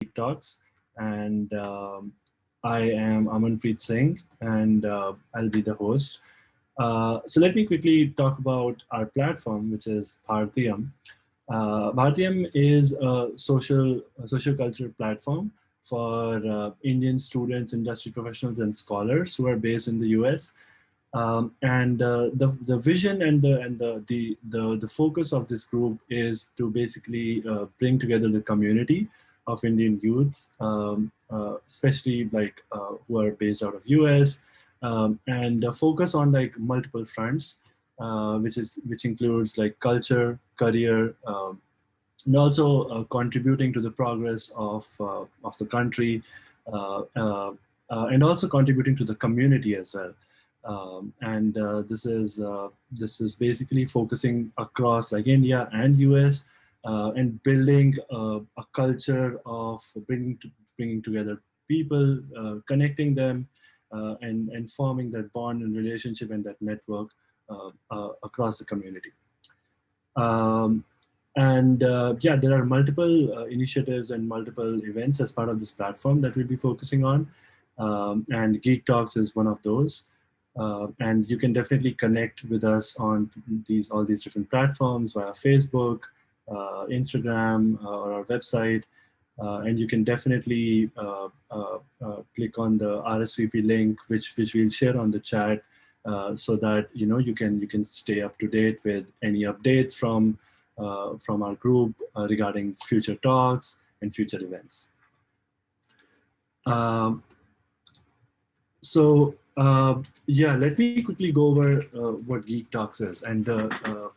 Geek Talks, and I am Amanpreet Singh, and I'll be the host. So let me quickly talk about our platform, which is Bhartiyam. Bhartiyam is a social culture platform for Indian students, industry professionals, and scholars who are based in the US. And the vision and the focus of this group is to basically bring together the community of Indian youths, especially who are based out of US, and focus on like multiple fronts, which includes like culture, career, and also contributing to the progress of the country, and also contributing to the community as well. And this is basically focusing across like India and US, and building a culture of bringing together people, connecting them, and forming that bond and relationship and that network across the community. Um, and yeah, there are multiple initiatives and multiple events as part of this platform that we'll be focusing on. And Geek Talks is one of those. And you can definitely connect with us on all these different platforms via Facebook, Instagram, or our website. And you can definitely click on the RSVP link, which we'll share on the chat, so that you can stay up to date with any updates from our group regarding future talks and future events. Yeah, let me quickly go over what Geek Talks is. And the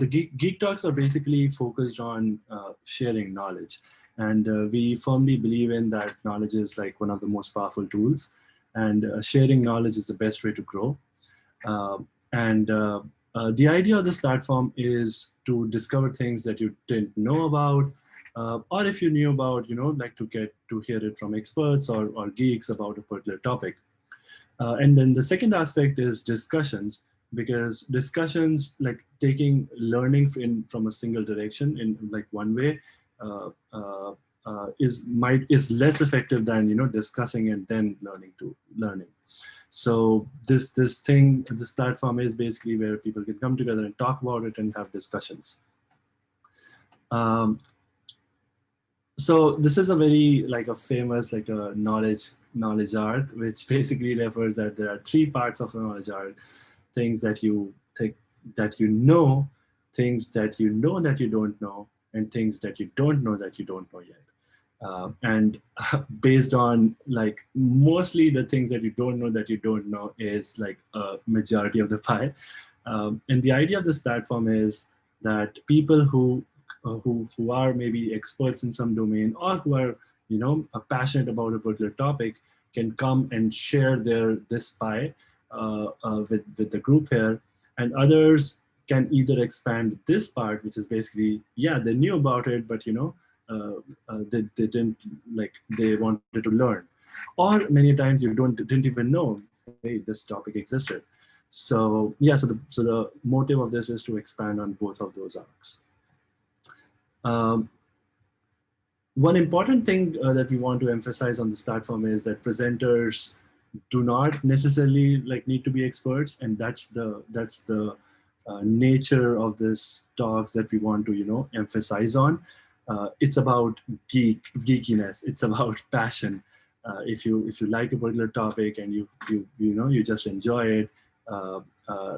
Geek Talks are basically focused on sharing knowledge. And we firmly believe in that knowledge is like one of the most powerful tools. And sharing knowledge is the best way to grow. The idea of this platform is to discover things that you didn't know about, or if you knew about, like to get to hear it from experts or geeks about a particular topic. And then the second aspect is discussions, because discussions, like taking learning from a single direction in like one way, is less effective than discussing and then learning. So this platform is basically where people can come together and talk about it and have discussions. So this is a very like a famous like a knowledge arc, which basically refers that there are three parts of a knowledge arc: things that you think that you know, things that you know that you don't know, and things that you don't know that you don't know yet. And based on like mostly the things that you don't know is like a majority of the pie. And the idea of this platform is that people who are maybe experts in some domain, or who are passionate about a particular topic, can come and share this pie with the group here, and others can either expand this part, which is basically, yeah, they knew about it, but they didn't, like, they wanted to learn, or many times you didn't even know, hey, this topic existed. So yeah, so the motive of this is to expand on both of those arcs. One important thing that we want to emphasize on this platform is that presenters do not necessarily like need to be experts, and that's the nature of this talks that we want to emphasize on. It's about geekiness. It's about passion. If you like a particular topic and you just enjoy it,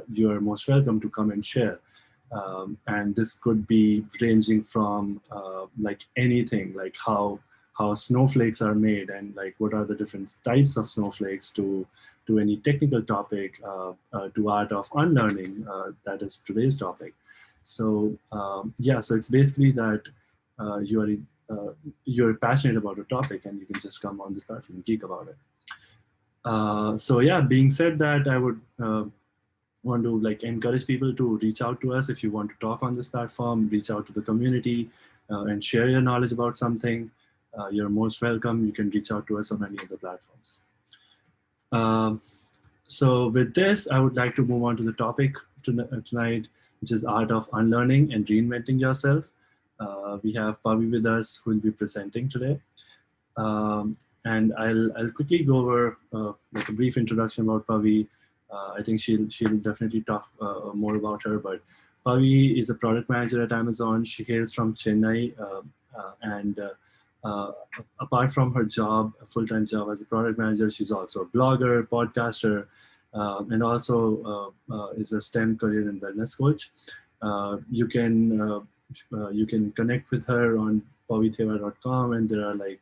you are most welcome to come and share. And this could be ranging from like anything, like how snowflakes are made, and like what are the different types of snowflakes, to any technical topic, to art of unlearning, that is today's topic. So yeah, so it's basically that you're passionate about a topic, and you can just come on this platform and geek about it. So yeah, being said that, I would want to like encourage people to reach out to us. If you want to talk on this platform, reach out to the community and share your knowledge about something. You're most welcome. You can reach out to us on any of the platforms. So with this, I would like to move on to the topic tonight, which is art of unlearning and reinventing yourself. We have Pavi with us who will be presenting today. Um, and I'll quickly go over like a brief introduction about Pavi. I think she'll definitely talk more about her. But Pavi is a product manager at Amazon. She hails from Chennai, and uh, apart from her job, a full-time job as a product manager, she's also a blogger, podcaster, and also is a STEM career and wellness coach. You can connect with her on pavithra.com, and there are like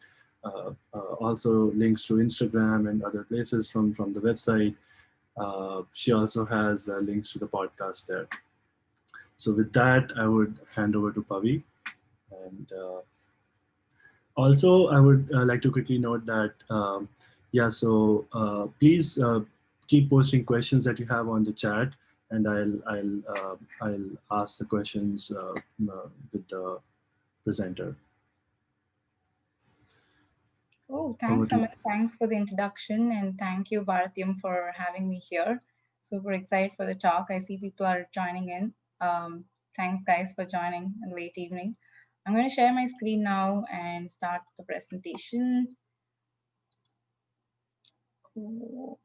also links to Instagram and other places from the website. She also has links to the podcast there. So with that, I would hand over to Pavi. And also, I would like to quickly note that, yeah, so please keep posting questions that you have on the chat, and I'll ask the questions with the presenter. Oh, Over thanks, to you. Amit. Thanks for the introduction, and thank you, Bharatiyam, for having me here. Super excited for the talk. I see people are joining in. Thanks, guys, for joining in late evening. I'm going to share my screen now and start the presentation. Cool.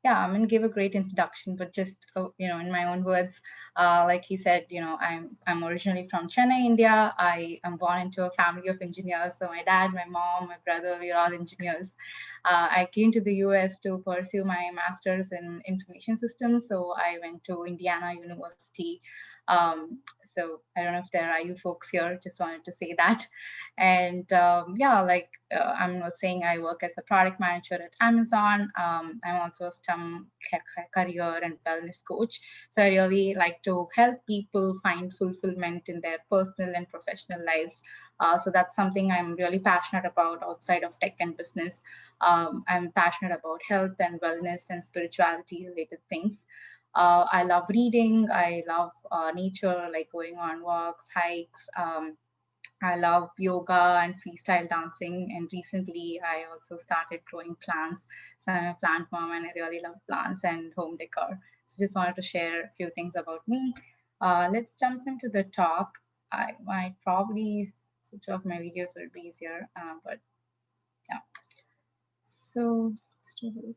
Yeah, I'm gonna give a great introduction, but just in my own words, like he said, I'm originally from Chennai, India. I am born into a family of engineers. So my dad, my mom, my brother, we're all engineers. I came to the US to pursue my master's in information systems. So I went to Indiana University. So I don't know if there are you folks here. Just wanted to say that. And yeah, like I was saying, I work as a product manager at Amazon. I'm also a STEM career and wellness coach. So I really like to help people find fulfillment in their personal and professional lives. So that's something I'm really passionate about outside of tech and business. I'm passionate about health and wellness and spirituality related things. I love reading. I love nature, like going on walks, hikes. I love yoga and freestyle dancing. And recently, I also started growing plants. So I'm a plant mom and I really love plants and home decor. So just wanted to share a few things about me. Let's jump into the talk. I might probably switch off my videos so it'll be easier. But yeah. So let's do this.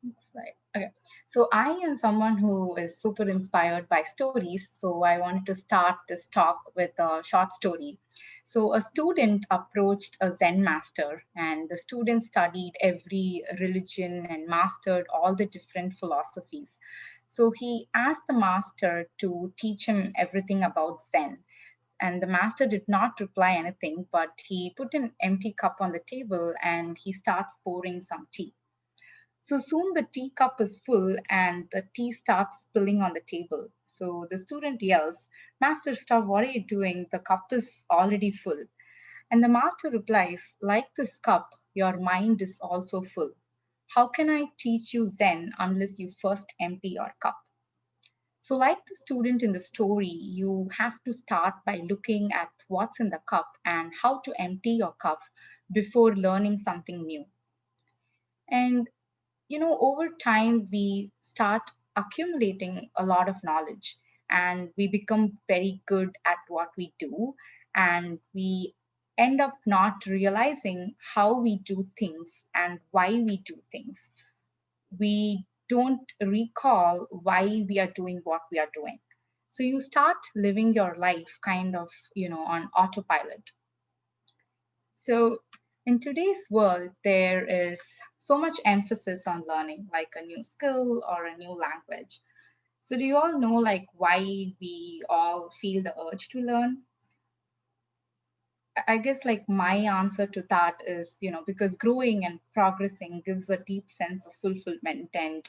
Next slide. Okay. So I am someone who is super inspired by stories. So I wanted to start this talk with a short story. So a student approached a Zen master, and the student studied every religion and mastered all the different philosophies. So he asked the master to teach him everything about Zen. And the master did not reply anything, but he put an empty cup on the table and he starts pouring some tea. So soon the teacup is full and the tea starts spilling on the table. So the student yells, "Master, stop, what are you doing? The cup is already full." And the master replies, "Like this cup, your mind is also full. How can I teach you Zen unless you first empty your cup?" So, like the student in the story, you have to start by looking at what's in the cup and how to empty your cup before learning something new. And over time, we start accumulating a lot of knowledge and we become very good at what we do. And we end up not realizing how we do things and why we do things. We don't recall why we are doing what we are doing. So you start living your life kind of, on autopilot. So in today's world, there is so much emphasis on learning, like a new skill or a new language. So do you all know like why we all feel the urge to learn? I guess like my answer to that is, because growing and progressing gives a deep sense of fulfillment and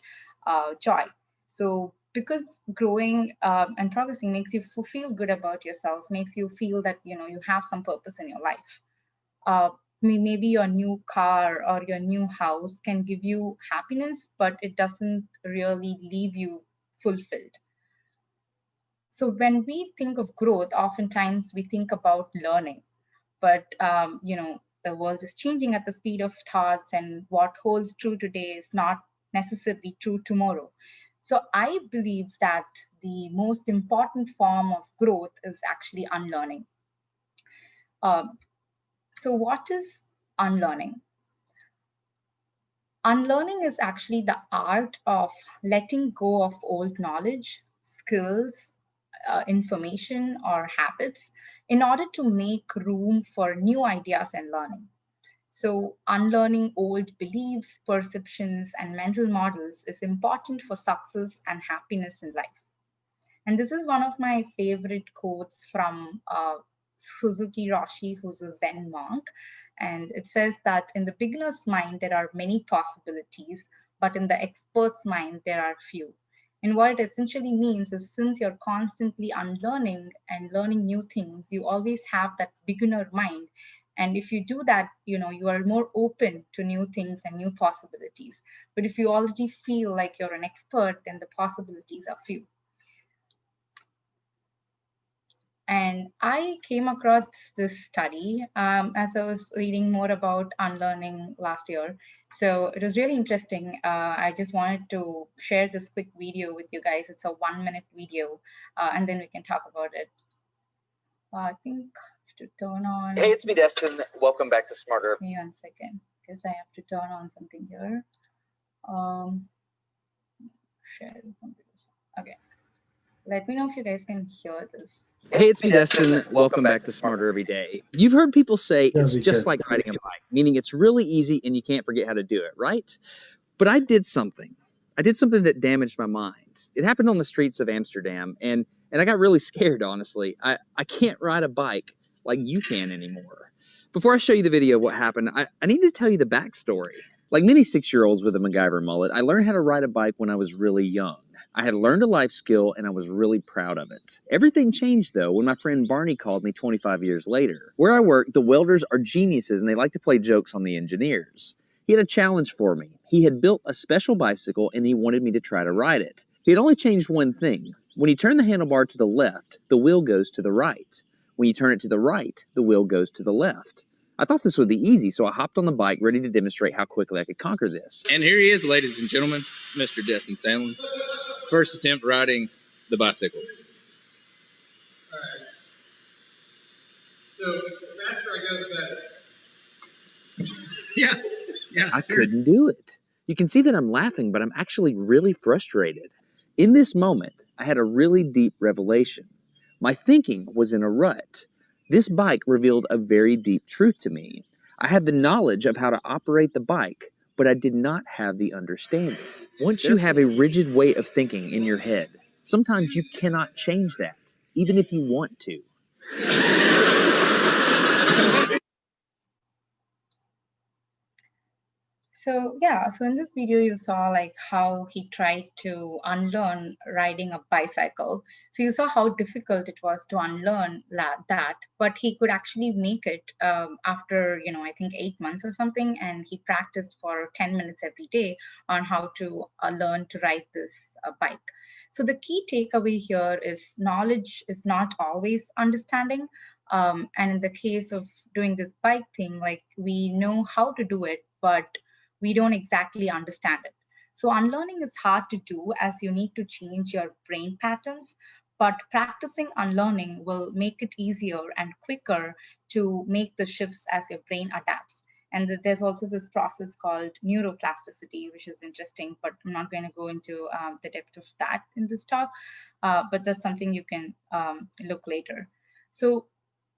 joy. So because growing and progressing makes you feel good about yourself, makes you feel that you have some purpose in your life. Uh, Maybe your new car or your new house can give you happiness, but it doesn't really leave you fulfilled. So when we think of growth, oftentimes we think about learning, but the world is changing at the speed of thoughts, and what holds true today is not necessarily true tomorrow. So I believe that the most important form of growth is actually unlearning. Um, so, what is unlearning? Unlearning is actually the art of letting go of old knowledge, skills, information, or habits in order to make room for new ideas and learning. So, unlearning old beliefs, perceptions, and mental models is important for success and happiness in life. And this is one of my favorite quotes from Suzuki Roshi, who's a Zen monk. And it says that in the beginner's mind, there are many possibilities, but in the expert's mind, there are few. And what it essentially means is since you're constantly unlearning and learning new things, you always have that beginner mind. And if you do that, you are more open to new things and new possibilities. But if you already feel like you're an expert, then the possibilities are few. And I came across this study as I was reading more about unlearning last year. So it was really interesting. I just wanted to share this quick video with you guys. It's a 1 minute video, and then we can talk about it. I think I have to turn on. Hey, it's me, Destin. Welcome back to Smarter. Give me 1 second, because I have to turn on something here. Share the computer. Okay. Let me know if you guys can hear this. Hey, it's me, Destin. Welcome back to Smarter Every Day. You've heard people say it's just like riding a bike, meaning it's really easy and you can't forget how to do it, right? But I did something. I did something that damaged my mind. It happened on the streets of Amsterdam, and I got really scared, honestly. I can't ride a bike like you can anymore. Before I show you the video of what happened, I need to tell you the backstory. Like many 6-year-olds with a MacGyver mullet, I learned how to ride a bike when I was really young. I had learned a life skill and I was really proud of it. Everything changed though when my friend Barney called me 25 years later. Where I work, the welders are geniuses and they like to play jokes on the engineers. He had a challenge for me. He had built a special bicycle and he wanted me to try to ride it. He had only changed one thing. When you turn the handlebar to the left, the wheel goes to the right. When you turn it to the right, the wheel goes to the left. I thought this would be easy, so I hopped on the bike ready to demonstrate how quickly I could conquer this. And here he is, ladies and gentlemen, Mr. Destin Sandlin. First attempt riding the bicycle. All right. So the faster I go, the better. Yeah. I couldn't do it. You can see that I'm laughing, but I'm actually really frustrated. In this moment, I had a really deep revelation. My thinking was in a rut. This bike revealed a very deep truth to me. I had the knowledge of how to operate the bike, but I did not have the understanding. Once you have a rigid way of thinking in your head, sometimes you cannot change that, even if you want to. So yeah, so in this video you saw like how he tried to unlearn riding a bicycle. So you saw how difficult it was to unlearn that, but he could actually make it after I think 8 months or something, and he practiced for 10 minutes every day on how to learn to ride this bike. So the key takeaway here is knowledge is not always understanding. And in the case of doing this bike thing, like we know how to do it, but we don't exactly understand it. So, unlearning is hard to do as you need to change your brain patterns, but practicing unlearning will make it easier and quicker to make the shifts as your brain adapts. And there's also this process called neuroplasticity, which is interesting, but I'm not going to go into the depth of that in this talk. But that's something you can look later. So,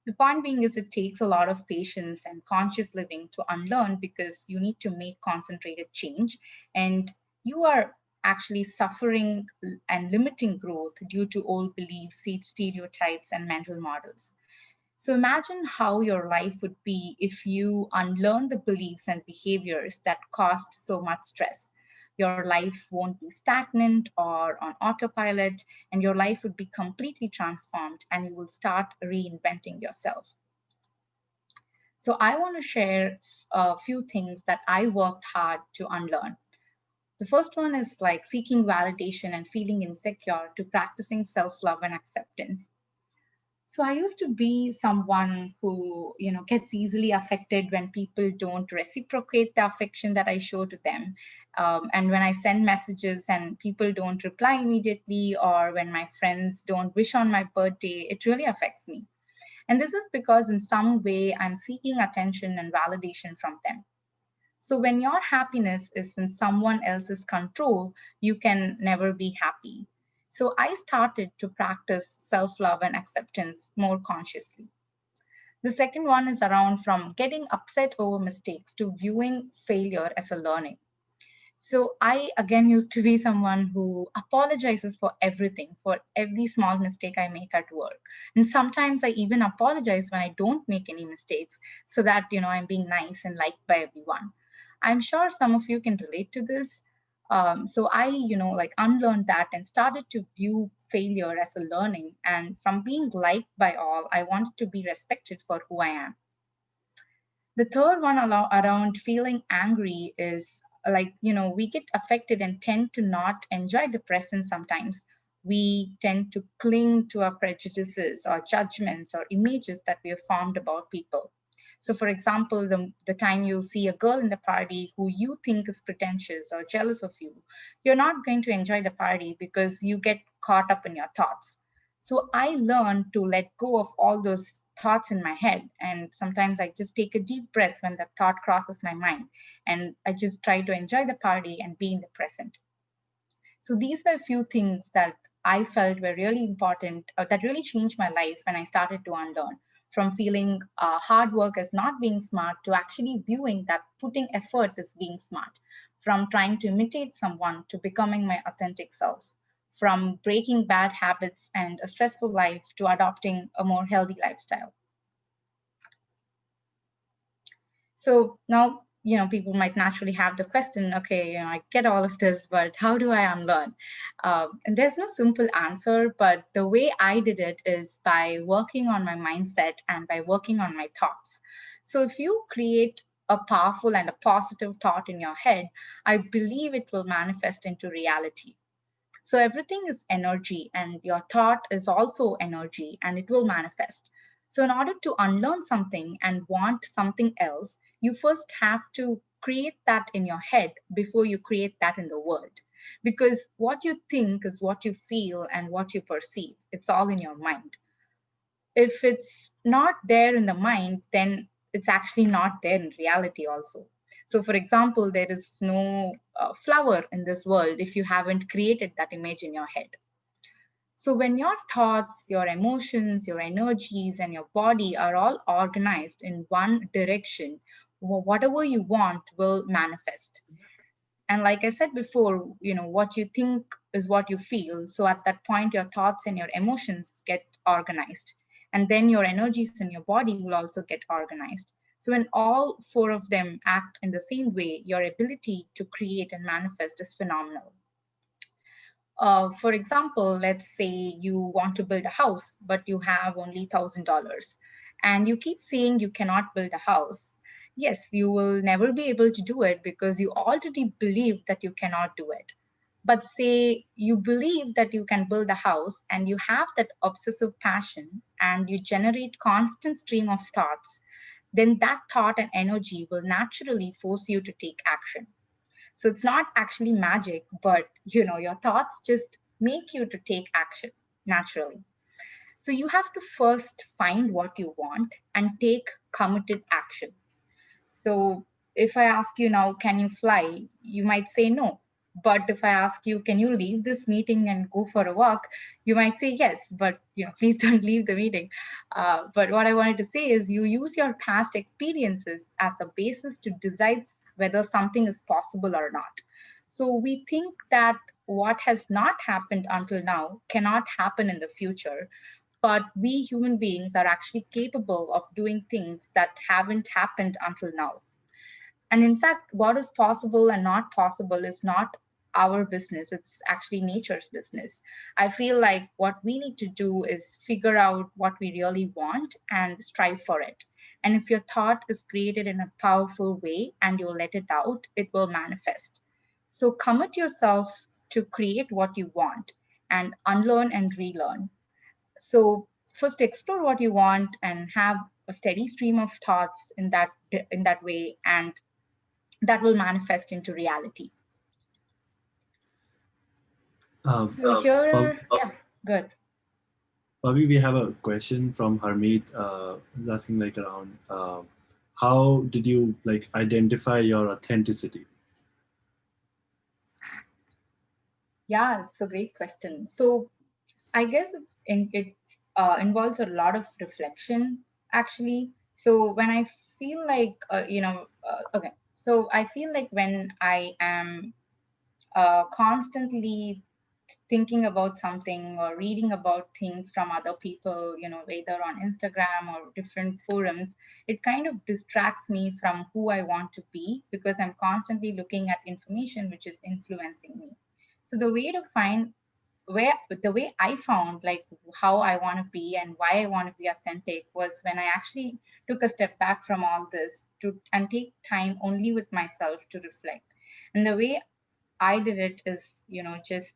the point being is it takes a lot of patience and conscious living to unlearn because you need to make concentrated change, and you are actually suffering and limiting growth due to old beliefs, stereotypes, and mental models. So imagine how your life would be if you unlearn the beliefs and behaviors that caused so much stress. Your life won't be stagnant or on autopilot, and your life would be completely transformed, and you will start reinventing yourself. So, I want to share a few things that I worked hard to unlearn. The first one is like seeking validation and feeling insecure to practicing self love and acceptance. So I used to be someone who, gets easily affected when people don't reciprocate the affection that I show to them. And when I send messages and people don't reply immediately, or when my friends don't wish on my birthday, it really affects me. And this is because in some way I'm seeking attention and validation from them. So when your happiness is in someone else's control, you can never be happy. So I started to practice self love and acceptance more consciously. The second one is around from getting upset over mistakes to viewing failure as a learning. So I again used to be someone who apologizes for everything, for every small mistake I make at work. And sometimes I even apologize when I don't make any mistakes so that, I'm being nice and liked by everyone. I'm sure some of you can relate to this. So I, unlearned that and started to view failure as a learning. And from being liked by all, I wanted to be respected for who I am. The third one around feeling angry is we get affected and tend to not enjoy the present sometimes. We tend to cling to our prejudices or judgments or images that we have formed about people. So, for example, the time you see a girl in the party who you think is pretentious or jealous of you, you're not going to enjoy the party because you get caught up in your thoughts. So I learned to let go of all those thoughts in my head. And sometimes I just take a deep breath when that thought crosses my mind. And I just try to enjoy the party and be in the present. So these were a few things that I felt were really important, that really changed my life when I started to unlearn. From feeling hard work as not being smart to actually viewing that putting effort as being smart. From trying to imitate someone to becoming my authentic self. From breaking bad habits and a stressful life to adopting a more healthy lifestyle. So now, people might naturally have the question, okay, I get all of this, but how do I unlearn? And there's no simple answer, but the way I did it is by working on my mindset and by working on my thoughts. So if you create a powerful and a positive thought in your head, I believe it will manifest into reality. So everything is energy, and your thought is also energy, and it will manifest. So, in order to unlearn something and want something else, you first have to create that in your head before you create that in the world. Because what you think is what you feel and what you perceive, it's all in your mind. If it's not there in the mind, then it's actually not there in reality also. So, for example, there is no flower in this world if you haven't created that image in your head. So, when your thoughts, your emotions, your energies, and your body are all organized in one direction, whatever you want will manifest. And like I said before, what you think is what you feel. So at that point, your thoughts and your emotions get organized. And then your energies in your body will also get organized. So when all four of them act in the same way, your ability to create and manifest is phenomenal. For example, let's say you want to build a house, but you have only $1,000, and you keep saying you cannot build a house. Yes, you will never be able to do it because you already believe that you cannot do it. But say you believe that you can build a house and you have that obsessive passion and you generate constant stream of thoughts, then that thought and energy will naturally force you to take action. So it's not actually magic, but your thoughts just make you to take action naturally. So you have to first find what you want and take committed action. So if I ask you now, can you fly? You might say no. But if I ask you, can you leave this meeting and go for a walk? You might say yes, but please don't leave the meeting. But what I wanted to say is you use your past experiences as a basis to decide whether something is possible or not. So we think that what has not happened until now cannot happen in the future, but we human beings are actually capable of doing things that haven't happened until now. And in fact, what is possible and not possible is not our business, it's actually nature's business. I feel like what we need to do is figure out what we really want and strive for it. And if your thought is created in a powerful way and you let it out, it will manifest. So commit yourself to create what you want and unlearn and relearn. So first explore what you want and have a steady stream of thoughts in that way, and that will manifest into reality. Uh, So Pav- here, yeah, good. Avi, we have a question from Harmeet, who's asking like around how did you like identify your authenticity? Yeah, it's a great question. So I guess it involves a lot of reflection, actually. So when I feel like, okay, so I feel like when I am constantly thinking about something or reading about things from other people, either on Instagram or different forums, it kind of distracts me from who I want to be because I'm constantly looking at information which is influencing me. So where the way I found like how I want to be and why I want to be authentic was when I actually took a step back from all this to and take time only with myself to reflect. And the way I did it is, just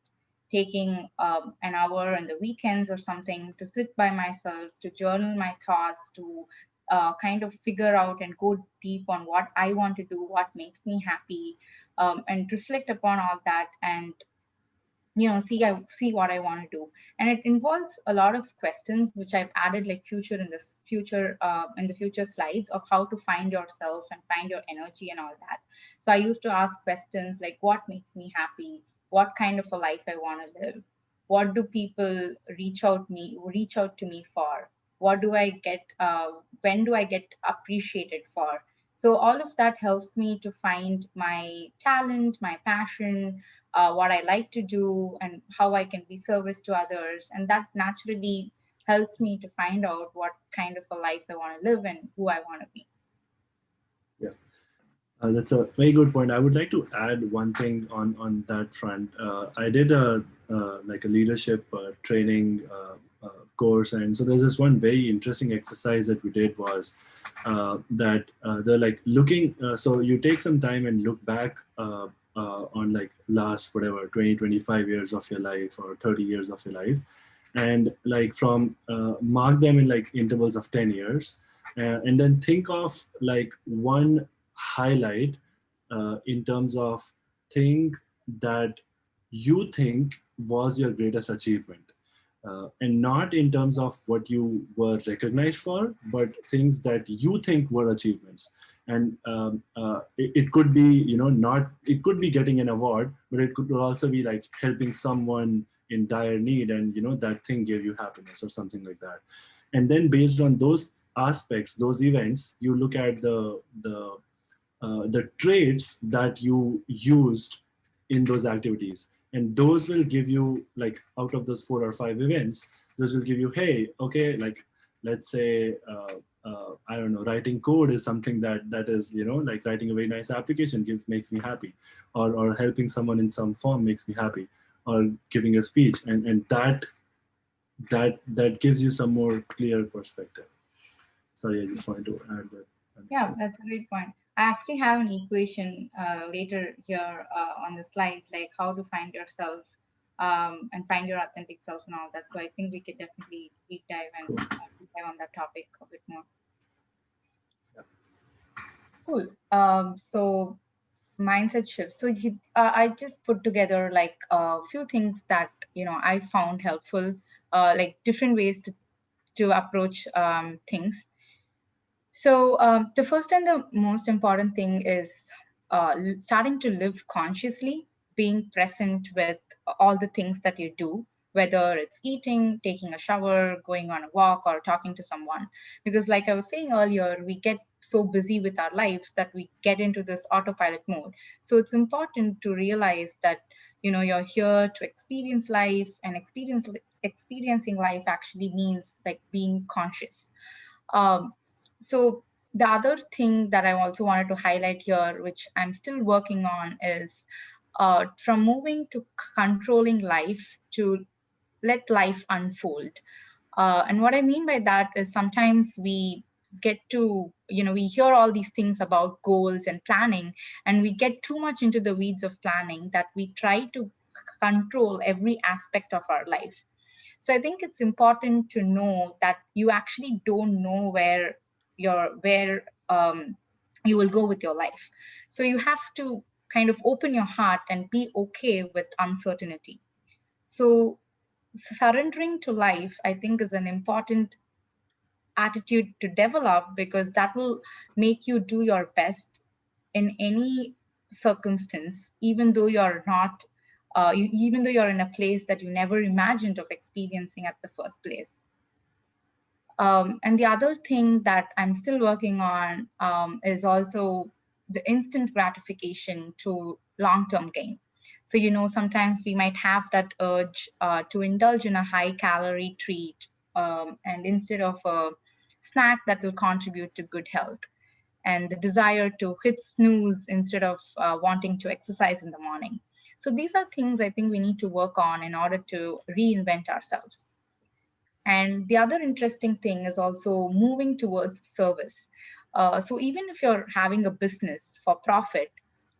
taking an hour on the weekends or something to sit by myself, to journal my thoughts, to kind of figure out and go deep on what I want to do, what makes me happy, and reflect upon all that and see what I want to do. And it involves a lot of questions which I've added like in the future slides of how to find yourself and find your energy and all that. So I used to ask questions like what makes me happy, what kind of a life I want to live, what do people reach out to me for, what do I get when do I get appreciated for. So all of that helps me to find my talent, my passion, what I like to do, and how I can be service to others. And that naturally helps me to find out what kind of a life I want to live and who I want to be. Yeah. That's a very good point. I would like to add one thing on that front. I did a like a leadership training course, and so there's this one very interesting exercise that we did was that they're like looking. So you take some time and look back on like last whatever 20-25 years of your life or 30 years of your life, and like from mark them in like intervals of 10 years, and then think of like one highlight in terms of things that you think was your greatest achievement, and not in terms of what you were recognized for, but things that you think were achievements. And it could be, not, it could be getting an award, but it could also be like helping someone in dire need, and that thing gave you happiness or something like that. And then based on those aspects, those events, you look at the traits that you used in those activities, and those will give you like out of those 4 or 5 events, those will give you, hey, okay, like let's say I don't know, writing code is something that is, like writing a very nice application makes me happy, or helping someone in some form makes me happy, or giving a speech, and that gives you some more clear perspective. Sorry, I just wanted to add that. Yeah, that's a great point. I actually have an equation later here on the slides, like how to find yourself and find your authentic self and all that. So I think we could definitely Cool. deep dive on that topic a bit more. Yeah. Cool. So mindset shifts. So I just put together like a few things that I found helpful, like different ways to approach things. So the first and the most important thing is starting to live consciously, being present with all the things that you do, whether it's eating, taking a shower, going on a walk, or talking to someone. Because, like I was saying earlier, we get so busy with our lives that we get into this autopilot mode. So it's important to realize that you're here to experience life, and experiencing life actually means like being conscious. Um, so the other thing that I also wanted to highlight here, which I'm still working on, is from moving to controlling life to let life unfold. And what I mean by that is sometimes we get to, we hear all these things about goals and planning, and we get too much into the weeds of planning that we try to control every aspect of our life. So I think it's important to know that you actually don't know where you will go with your life. So you have to kind of open your heart and be okay with uncertainty. So surrendering to life, I think, is an important attitude to develop, because that will make you do your best in any circumstance, even though you're not, even though you're in a place that you never imagined of experiencing at the first place. And the other thing that I'm still working on is also the instant gratification to long-term gain. So, sometimes we might have that urge to indulge in a high-calorie treat, and instead of a snack that will contribute to good health, and the desire to hit snooze instead of wanting to exercise in the morning. So these are things I think we need to work on in order to reinvent ourselves. And the other interesting thing is also moving towards service. So even if you're having a business for profit,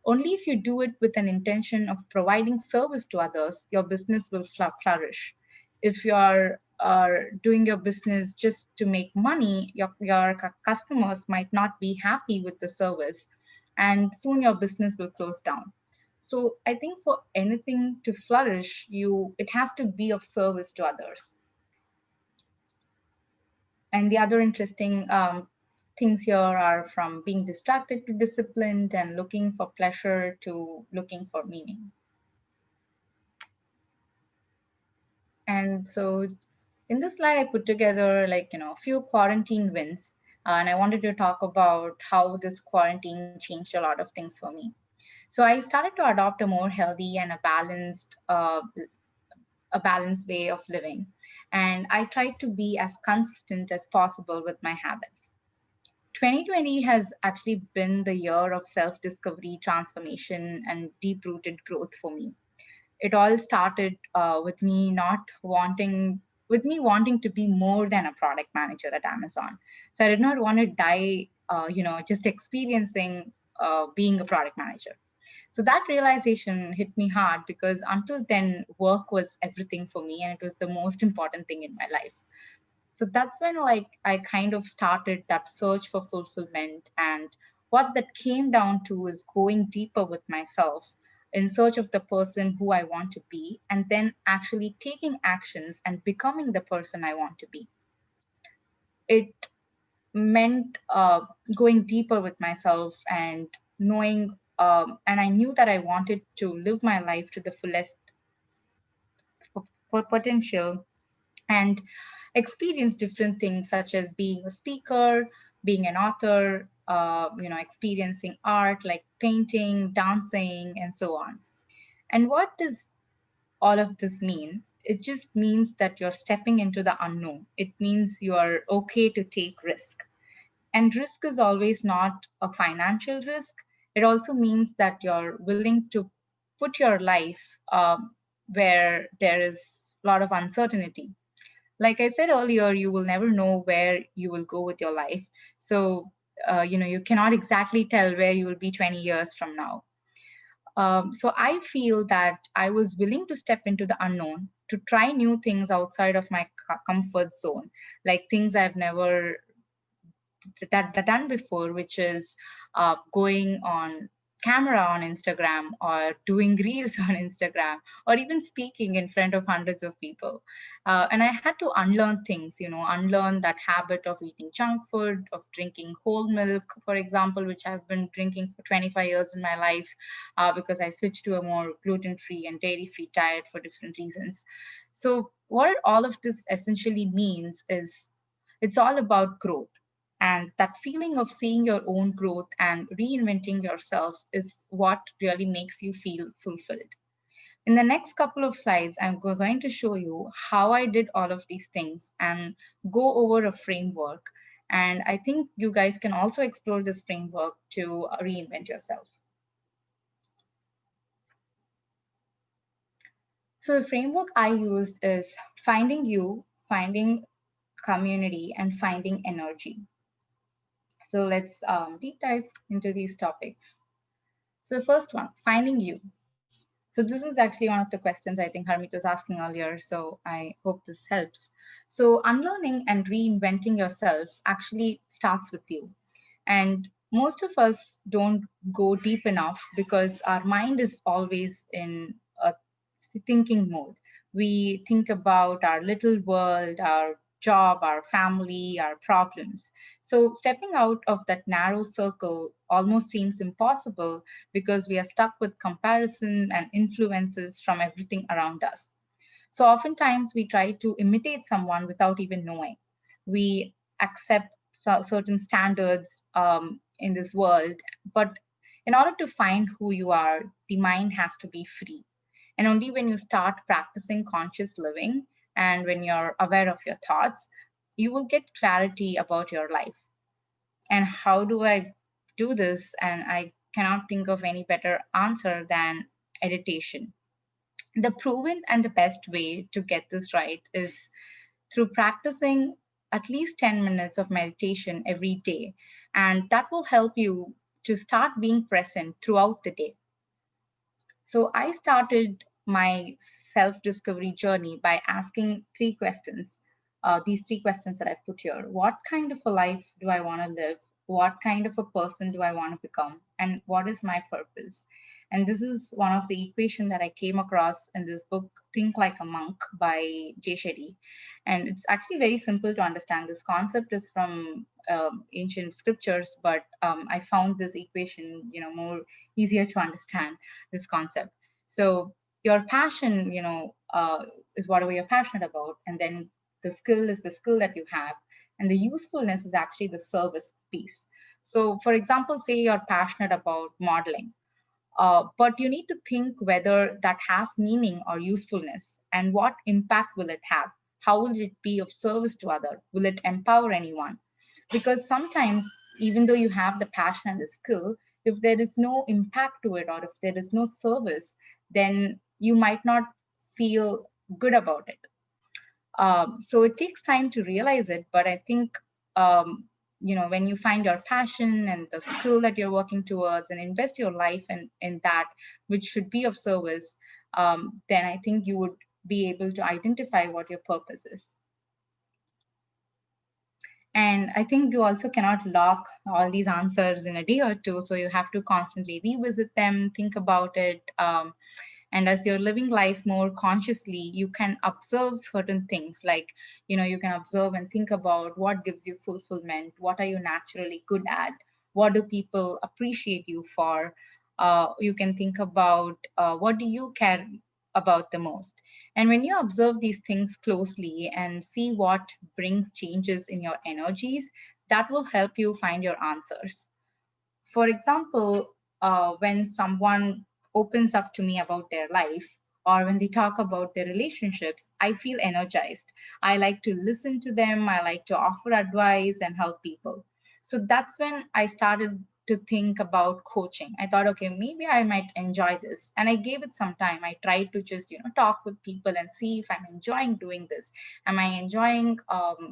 only if you do it with an intention of providing service to others, your business will flourish. If you're doing your business just to make money, your customers might not be happy with the service, and soon your business will close down. So I think for anything to flourish, it has to be of service to others. And the other interesting things here are from being distracted to disciplined, and looking for pleasure to looking for meaning. And so in this slide, I put together a few quarantine wins. And I wanted to talk about how this quarantine changed a lot of things for me. So I started to adopt a more healthy and a balanced way of living. And I tried to be as consistent as possible with my habits. 2020 has actually been the year of self discovery, transformation, and deep rooted growth for me. It all started with me wanting to be more than a product manager at Amazon. So I did not want to die, just experiencing being a product manager. So that realization hit me hard, because until then, work was everything for me, and it was the most important thing in my life. So that's when I kind of started that search for fulfillment. And what that came down to is going deeper with myself in search of the person who I want to be, and then actually taking actions and becoming the person I want to be. It meant going deeper with myself and knowing, and I knew that I wanted to live my life to the fullest potential, and experience different things, such as being a speaker, being an author, experiencing art like painting, dancing, and so on. And what does all of this mean? It just means that you're stepping into the unknown. It means you are okay to take risk. And risk is always not a financial risk. It also means that you're willing to put your life where there is a lot of uncertainty. Like I said earlier, you will never know where you will go with your life. So, you cannot exactly tell where you will be 20 years from now. So I feel that I was willing to step into the unknown, to try new things outside of my comfort zone, like things I've never done before, which is going on camera on Instagram, or doing reels on Instagram, or even speaking in front of hundreds of people. And I had to unlearn things, unlearn that habit of eating junk food, of drinking whole milk, for example, which I've been drinking for 25 years in my life, because I switched to a more gluten-free and dairy-free diet for different reasons. So what all of this essentially means is it's all about growth. And that feeling of seeing your own growth and reinventing yourself is what really makes you feel fulfilled. In the next couple of slides, I'm going to show you how I did all of these things and go over a framework. And I think you guys can also explore this framework to reinvent yourself. So the framework I used is finding you, finding community, and finding energy. So let's deep dive into these topics. So the first one, finding you. So this is actually one of the questions I think Harmeet was asking earlier, so I hope this helps. So unlearning and reinventing yourself actually starts with you. And most of us don't go deep enough because our mind is always in a thinking mode. We think about our little world, our job, our family, our problems. So stepping out of that narrow circle almost seems impossible because we are stuck with comparison and influences from everything around us. So oftentimes we try to imitate someone without even knowing. We accept certain standards in this world, but in order to find who you are, the mind has to be free. And only when you start practicing conscious living and when you're aware of your thoughts, you will get clarity about your life. And how do I do this? And I cannot think of any better answer than meditation. The proven and the best way to get this right is through practicing at least 10 minutes of meditation every day. And that will help you to start being present throughout the day. So I started my self discovery journey by asking three questions. These three questions that I've put here. What kind of a life do I want to live? What kind of a person do I want to become? And what is my purpose? And this is one of the equation that I came across in this book, Think Like a Monk by Jay Shetty. And it's actually very simple to understand. This concept is from ancient scriptures, but I found this equation, more easier to understand this concept. So your passion, is whatever you're passionate about, and then the skill is the skill that you have, and the usefulness is actually the service piece. So, for example, say you're passionate about modeling, but you need to think whether that has meaning or usefulness, and what impact will it have? How will it be of service to other? Will it empower anyone? Because sometimes, even though you have the passion and the skill, if there is no impact to it or if there is no service, then you might not feel good about it. So it takes time to realize it, but I think when you find your passion and the skill that you're working towards and invest your life in that which should be of service, then I think you would be able to identify what your purpose is. And I think you also cannot lock all these answers in a day or two. So you have to constantly revisit them, think about it. And as you're living life more consciously, you can observe certain things like, you can observe and think about what gives you fulfillment, what are you naturally good at, what do people appreciate you for. You can think about what do you care about the most. And when you observe these things closely and see what brings changes in your energies, that will help you find your answers. For example, when someone opens up to me about their life, or when they talk about their relationships, I feel energized. I like to listen to them, I like to offer advice and help people. So that's when I started to think about coaching. I thought, okay, maybe I might enjoy this. And I gave it some time. I tried to just, talk with people and see if I'm enjoying doing this. Am I enjoying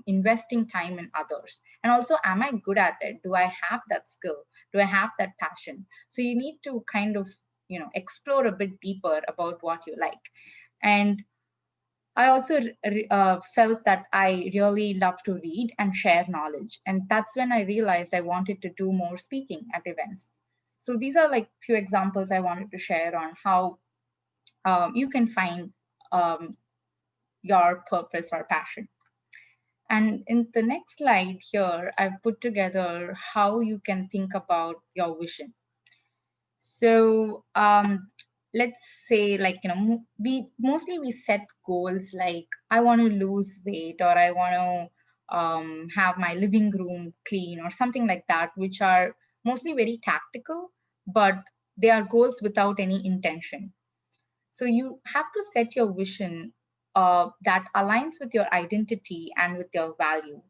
investing time in others? And also, am I good at it? Do I have that skill? Do I have that passion? So you need to kind of explore a bit deeper about what you like. And I also felt that I really love to read and share knowledge, and that's when I realized I wanted to do more speaking at events. So these are like few examples I wanted to share on how you can find your purpose or passion. And in the next slide here, I've put together how you can think about your vision. So let's say, like, we set goals like I want to lose weight, or I want to have my living room clean, or something like that, which are mostly very tactical, but they are goals without any intention. So you have to set your vision that aligns with your identity and with your value.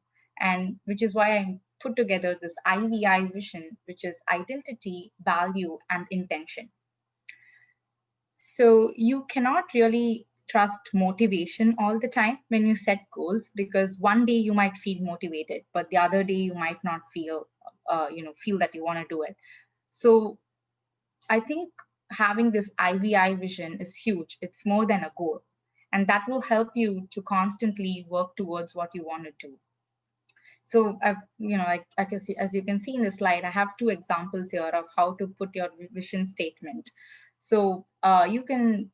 And which is why I put together this IVI vision, which is identity, value, and intention. So you cannot really trust motivation all the time when you set goals, because one day you might feel motivated, but the other day you might not feel that you want to do it. So I think having this IVI vision is huge. It's more than a goal. And that will help you to constantly work towards what you want to do. So, as you can see in the slide, I have two examples here of how to put your vision statement. So you can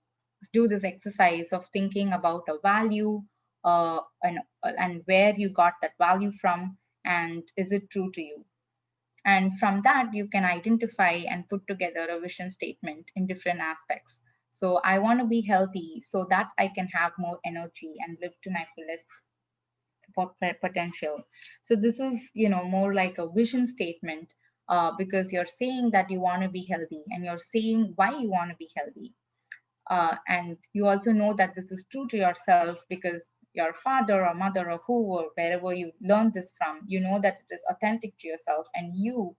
do this exercise of thinking about a value, and where you got that value from, and is it true to you? And from that, you can identify and put together a vision statement in different aspects. So I want to be healthy so that I can have more energy and live to my fullest potential. So this is, more like a vision statement, because you're saying that you want to be healthy and you're saying why you want to be healthy. And you also know that this is true to yourself because your father or mother or who or wherever you learned this from, you know that it is authentic to yourself, and you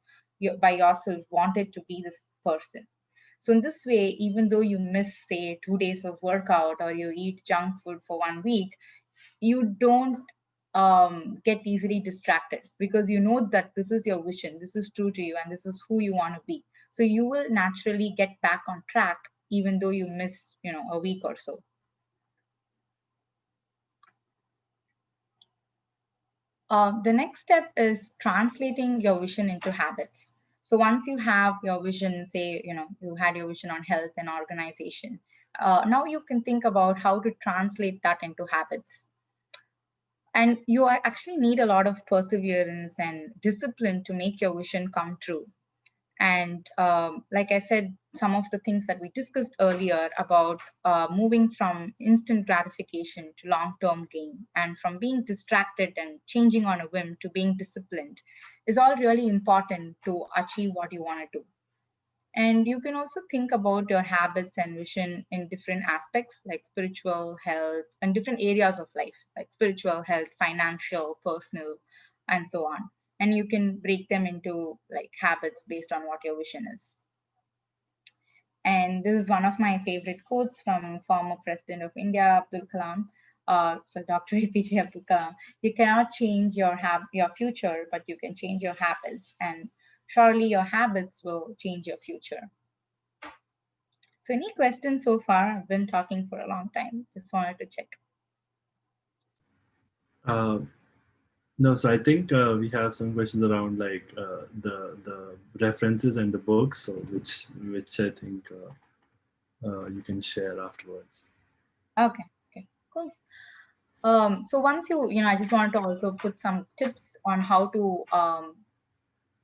by yourself wanted to be this person. So in this way, even though you miss, say, 2 days of workout or you eat junk food for 1 week, you don't get easily distracted, because you know that this is your vision, this is true to you, and this is who you want to be. So you will naturally get back on track even though you miss, a week or so. The next step is translating your vision into habits. So once you have your vision, say, you had your vision on health and organization, now you can think about how to translate that into habits. And you actually need a lot of perseverance and discipline to make your vision come true. And like I said, some of the things that we discussed earlier about moving from instant gratification to long term gain, and from being distracted and changing on a whim to being disciplined, is all really important to achieve what you want to do. And you can also think about your habits and vision in different aspects, like spiritual, health, and different areas of life, like spiritual, health, financial, personal, and so on. And you can break them into like habits based on what your vision is. And this is one of my favorite quotes from former President of India, Abdul Kalam. So Dr. APJ Abdul Kalam: "You cannot change your future, but you can change your habits, and surely your habits will change your future." So any questions so far? I've been talking for a long time. Just wanted to check. Uh, no, so I think we have some questions around like the references and the books, so which I think you can share afterwards. Okay, cool. So once I just wanted to also put some tips on how to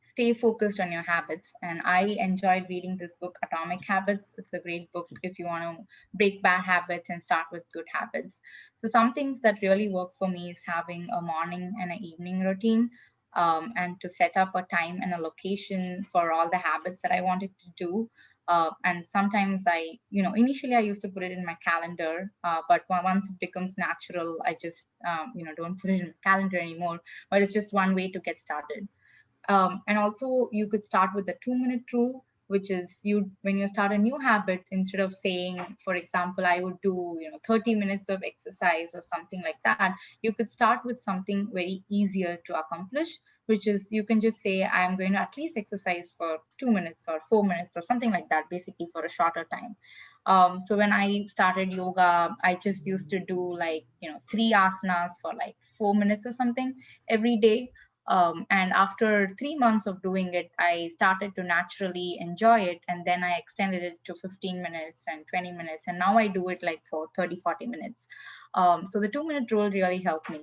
stay focused on your habits. And I enjoyed reading this book, Atomic Habits. It's a great book if you want to break bad habits and start with good habits. So some things that really work for me is having a morning and an evening routine, and to set up a time and a location for all the habits that I wanted to do. And sometimes initially I used to put it in my calendar, but once it becomes natural, I just, don't put it in my calendar anymore. But it's just one way to get started. And also, you could start with the 2-minute rule, which is when you start a new habit, instead of saying, for example, I would do 30 minutes of exercise or something like that, you could start with something very easier to accomplish, which is you can just say, I'm going to at least exercise for 2 minutes or 4 minutes or something like that, basically for a shorter time. So when I started yoga, I just used to do like 3 asanas for like 4 minutes or something every day. And after 3 months of doing it, I started to naturally enjoy it. And then I extended it to 15 minutes and 20 minutes. And now I do it like for 30, 40 minutes. So the 2-minute rule really helped me.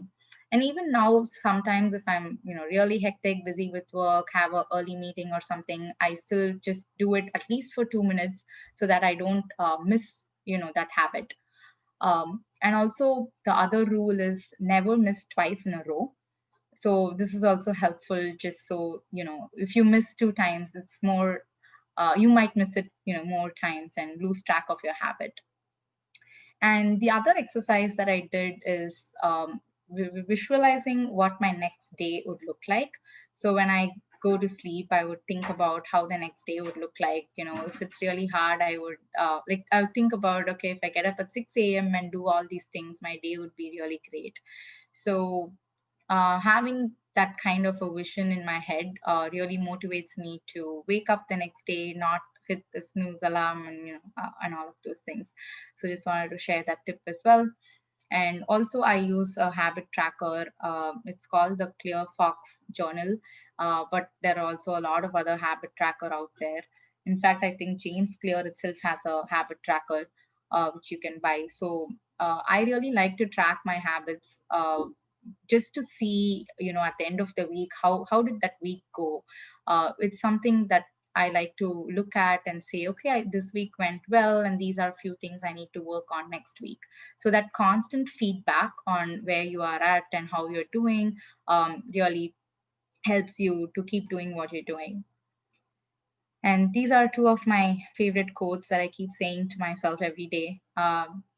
And even now, sometimes if I'm, really hectic, busy with work, have a early meeting or something, I still just do it at least for 2 minutes so that I don't miss, that habit. And also the other rule is never miss twice in a row. So this is also helpful, just so if you miss 2 times, it's more, you might miss it more times and lose track of your habit. And the other exercise that I did is visualizing what my next day would look like. So when I go to sleep, I would think about how the next day would look like. If it's really hard, I would I would think about, okay, if I get up at 6 a.m. and do all these things, my day would be really great. So having that kind of a vision in my head really motivates me to wake up the next day, not hit the snooze alarm, and and all of those things. So just wanted to share that tip as well. And also I use a habit tracker. It's called the Clear Fox Journal, but there are also a lot of other habit tracker out there. In fact, I think James Clear itself has a habit tracker. which you can buy. So I really like to track my habits, just to see, at the end of the week, how did that week go. It's something that I like to look at and say, okay, this week went well, and these are a few things I need to work on next week. So that constant feedback on where you are at and how you're doing really helps you to keep doing what you're doing. And these are two of my favorite quotes that I keep saying to myself every day,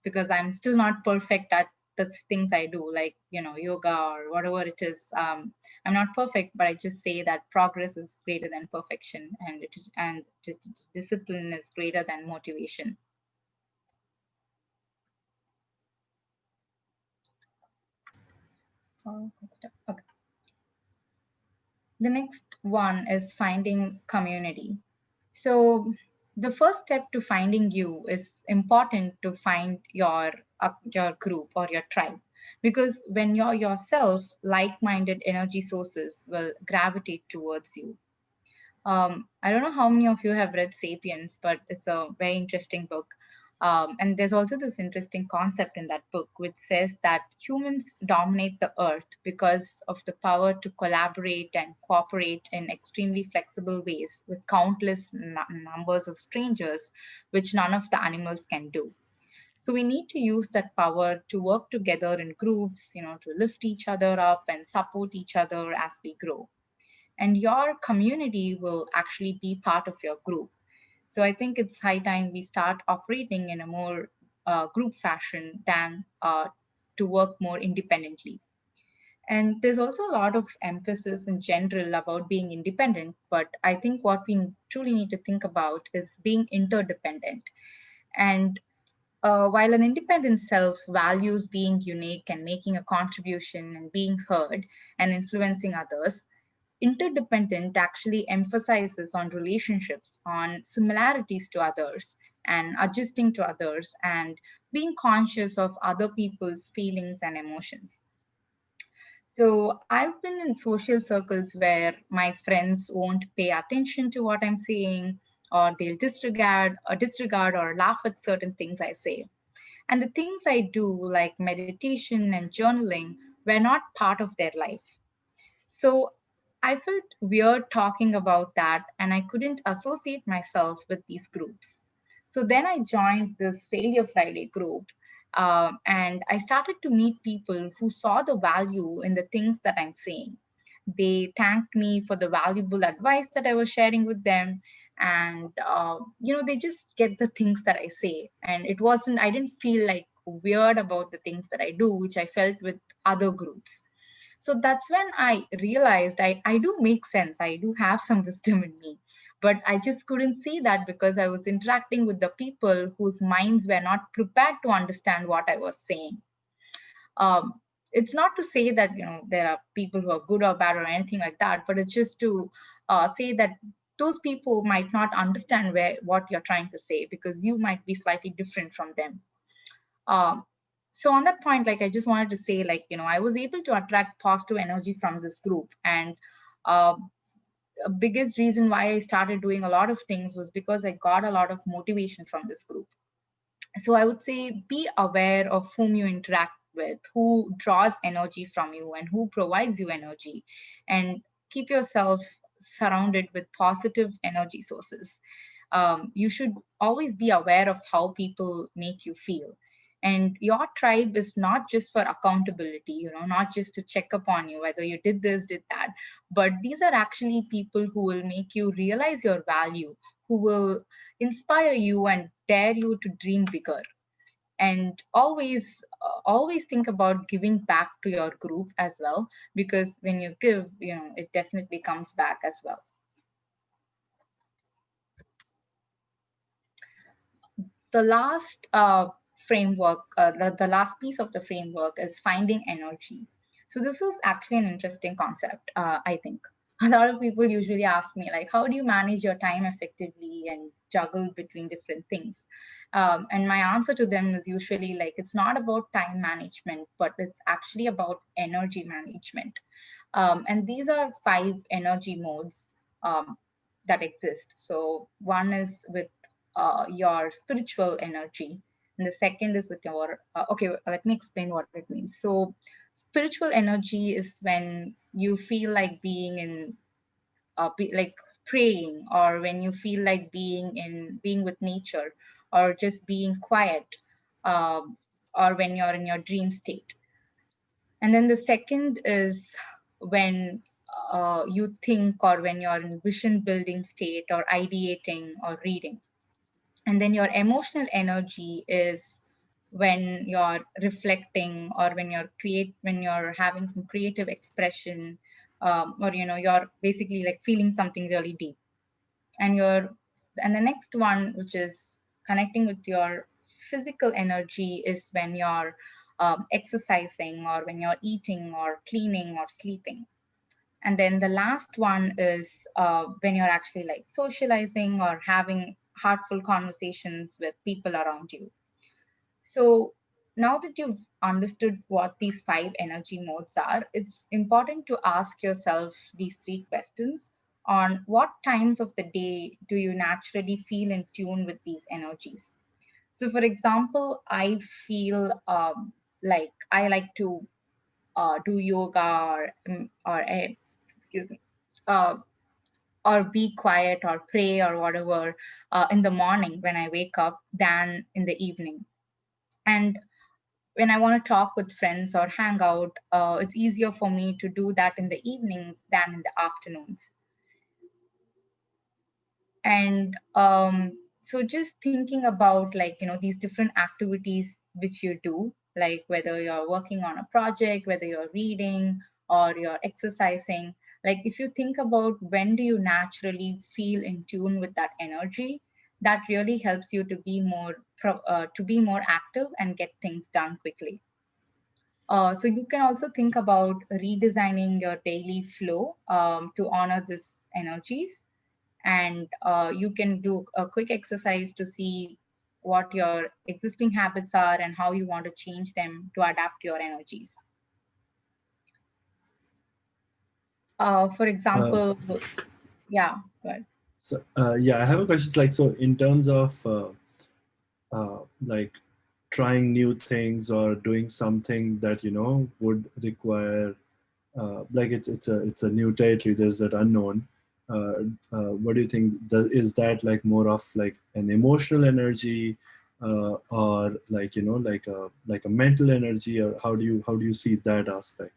because I'm still not perfect at the things I do, like, yoga or whatever it is. I'm not perfect, but I just say that progress is greater than perfection, and discipline is greater than motivation. Okay. The next one is finding community. So the first step to finding you is important to find your group or your tribe, because when you're yourself, like-minded energy sources will gravitate towards you. I don't know how many of you have read Sapiens, but it's a very interesting book. And there's also this interesting concept in that book, which says that humans dominate the earth because of the power to collaborate and cooperate in extremely flexible ways with countless numbers of strangers, which none of the animals can do. So we need to use that power to work together in groups, to lift each other up and support each other as we grow, and your community will actually be part of your group. So I think it's high time we start operating in a more group fashion than to work more independently. And there's also a lot of emphasis in general about being independent, but I think what we truly need to think about is being interdependent. And while an independent self values being unique and making a contribution and being heard and influencing others, interdependent actually emphasizes on relationships, on similarities to others, and adjusting to others, and being conscious of other people's feelings and emotions. So I've been in social circles where my friends won't pay attention to what I'm saying, or they'll disregard or laugh at certain things I say. And the things I do, like meditation and journaling, were not part of their life. So I felt weird talking about that, and I couldn't associate myself with these groups. So then I joined this Failure Friday group, and I started to meet people who saw the value in the things that I'm saying. They thanked me for the valuable advice that I was sharing with them. And, they just get the things that I say. And I didn't feel like weird about the things that I do, which I felt with other groups. So that's when I realized I do make sense. I do have some wisdom in me. But I just couldn't see that because I was interacting with the people whose minds were not prepared to understand what I was saying. Um, it's not to say that there are people who are good or bad or anything like that, but it's just to say that those people might not understand what you're trying to say, because you might be slightly different from them. um, so on that point, like, I just wanted to say, like, I was able to attract positive energy from this group. And uh, the biggest reason why I started doing a lot of things was because I got a lot of motivation from this group. So I would say, be aware of whom you interact with, who draws energy from you and who provides you energy, and keep yourself surrounded with positive energy sources. You should always be aware of how people make you feel. And your tribe is not just for accountability, not just to check upon you whether you did this, did that, but these are actually people who will make you realize your value, who will inspire you and dare you to dream bigger. And always think about giving back to your group as well, because when you give, it definitely comes back as well. The last framework, the last piece of the framework is finding energy. So this is actually an interesting concept, I think. A lot of people usually ask me, like, how do you manage your time effectively and juggle between different things? And my answer to them is usually like, it's not about time management, but it's actually about energy management. And these are 5 energy modes um, that exist. So one is with your spiritual energy. And the second is with your, okay, let me explain what it means. So spiritual energy is when you feel like being in, like praying, or when you feel like being with nature, or just being quiet, um, or when you're in your dream state. And then the second is when you think, or when you're in vision building state, or ideating, or reading. And then your emotional energy is when you're reflecting, or when you're having some creative expression, or you're basically like feeling something really deep. And the next one, which is connecting with your physical energy, is when you're exercising, or when you're eating, or cleaning, or sleeping. And then the last one is when you're actually like socializing, or having heartful conversations with people around you. So now that you've understood what these five energy modes are, it's important to ask yourself these three questions. On what times of the day do you naturally feel in tune with these energies? So, for example, I feel like I like to do yoga, or excuse me, uh, or be quiet, or pray, or whatever, in the morning when I wake up, than in the evening. And when I want to talk with friends or hang out, it's easier for me to do that in the evenings than in the afternoons. And so just thinking about, like, these different activities which you do, like whether you're working on a project, whether you're reading, or you're exercising, like if you think about when do you naturally feel in tune with that energy, that really helps you to be more active and get things done quickly. So you can also think about redesigning your daily flow to honor these energies. And you can do a quick exercise to see what your existing habits are and how you want to change them to adapt your energies. For Uh, example, yeah, good. so yeah, I have a question. Like, so in terms of like trying new things or doing something that would require like it's a new territory. There's that unknown. What do you think? Is that like more of like an emotional energy, or like like a mental energy, or how do you see that aspect?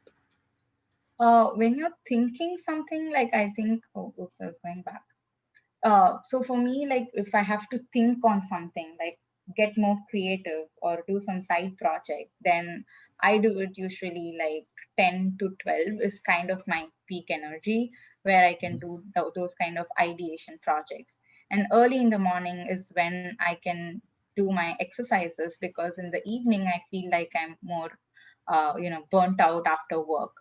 When you're thinking something, like I think, oh, oops, I was going back. So for me, like if I have to think on something, like get more creative or do some side project, then I do it usually like 10 to 12 is kind of my peak energy, where I can do those kind of ideation projects. And early in the morning is when I can do my exercises, because in the evening I feel like I'm more burnt out after work.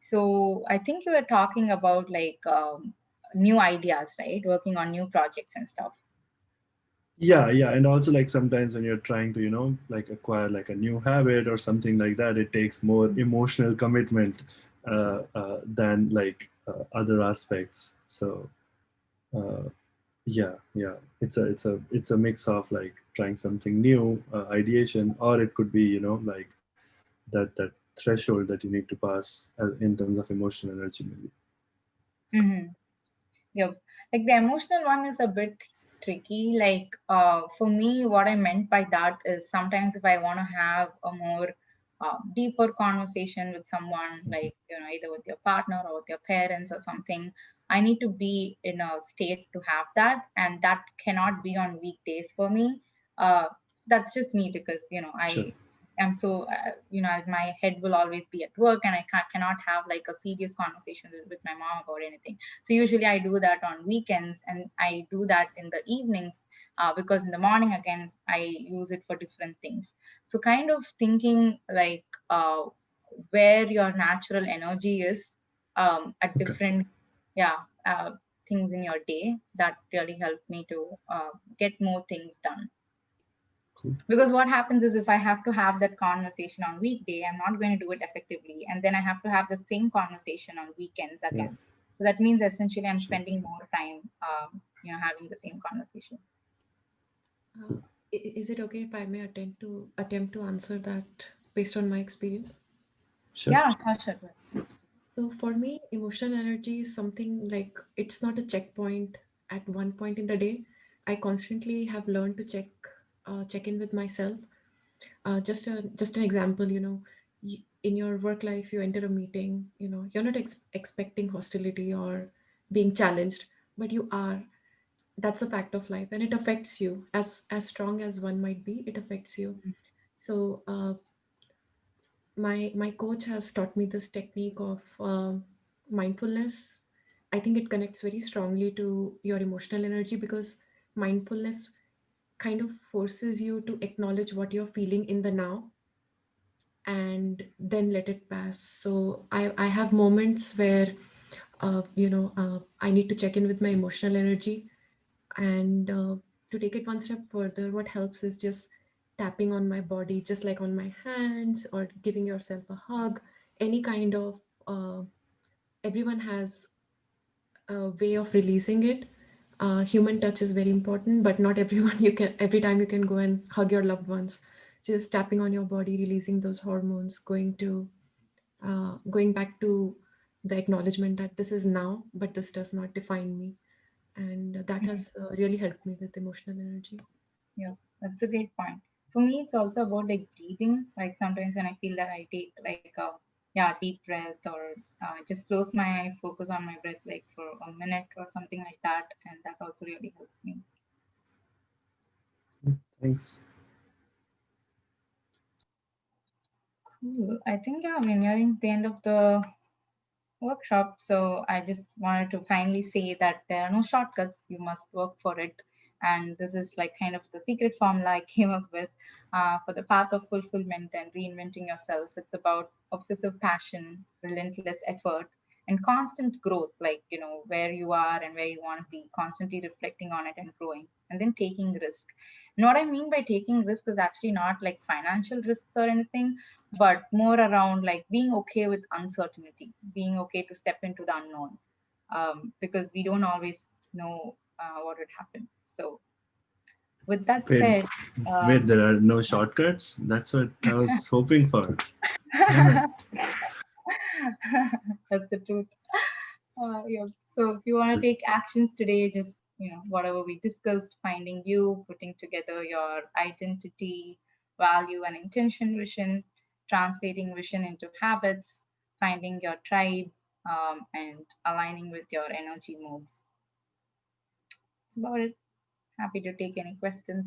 So I think you were talking about like new ideas, right? Working on new projects and stuff. Yeah, and also like sometimes when you're trying to like acquire like a new habit or something like that, it takes more emotional commitment than like other aspects. So uh, yeah, it's a mix of like trying something new, ideation, or it could be like that threshold that you need to pass in terms of emotional energy maybe. Mm-hmm. Yep. Like the emotional one is a bit tricky. Like for me, what I meant by that is sometimes if I want to have a more deeper conversation with someone, like either with your partner or with your parents or something, I need to be in a state to have that, and that cannot be on weekdays for me. Uh, that's just me, because Sure. I am so my head will always be at work, and I cannot have like a serious conversation with my mom about anything. So usually I do that on weekends, and I do that in the evenings, because in the morning again I use it for different things. So kind of thinking like where your natural energy is at Okay, different, yeah, things in your day, that really helped me to get more things done. cool. Because what happens is if I have to have that conversation on weekday, I'm not going to do it effectively, and then I have to have the same conversation on weekends Yeah, again. So that means essentially I'm sure. spending more time having the same conversation. Is it okay if I may attempt to answer that based on my experience? Sure. Yeah, sure. So for me, emotional energy is something like it's not a checkpoint at one point in the day. I constantly have learned to check in with myself. Just an example, in your work life, you enter a meeting. You're not expecting hostility or being challenged, but you are. That's a fact of life, and it affects you as strong as one might be. It affects you. So my coach has taught me this technique of mindfulness. I think it connects very strongly to your emotional energy because mindfulness kind of forces you to acknowledge what you're feeling in the now and then let it pass. So I have moments where I need to check in with my emotional energy, and to take it one step further, what helps is just tapping on my body, just like on my hands, or giving yourself a hug. Any kind of everyone has a way of releasing it. Human touch is very important, but not everyone you can every time you can go and hug your loved ones. Just tapping on your body, releasing those hormones, going back to the acknowledgement that this is now, but this does not define me, and that Mhm. has really helped me with emotional energy. Yeah, that's a great point. For me, it's also about like breathing. Like sometimes when I feel that I take like a deep breath or just close my eyes, focus on my breath like for a minute or something like that, and that also really helps me. Thanks. Cool. I think we're nearing the end of the workshop. So I just wanted to finally say that there are no shortcuts. You must work for it. And this is like kind of the secret formula I came up with for the path of fulfillment and reinventing yourself. It's about obsessive passion, relentless effort, and constant growth, like, where you are and where you want to be, constantly reflecting on it and growing, and then taking risk. And what I mean by taking risk is actually not like financial risks or anything, but more around like being okay with uncertainty, being okay to step into the unknown, because we don't always know what would happen. So, with that Wait, said, wait, there are no yeah. shortcuts? That's what I was hoping for. Damn it. That's the truth. Yeah. So, if you want to take actions today, just whatever we discussed, finding you, putting together your identity, value, and intention vision, translating vision into habits, finding your tribe, and aligning with your energy moves. That's about it. Happy to take any questions.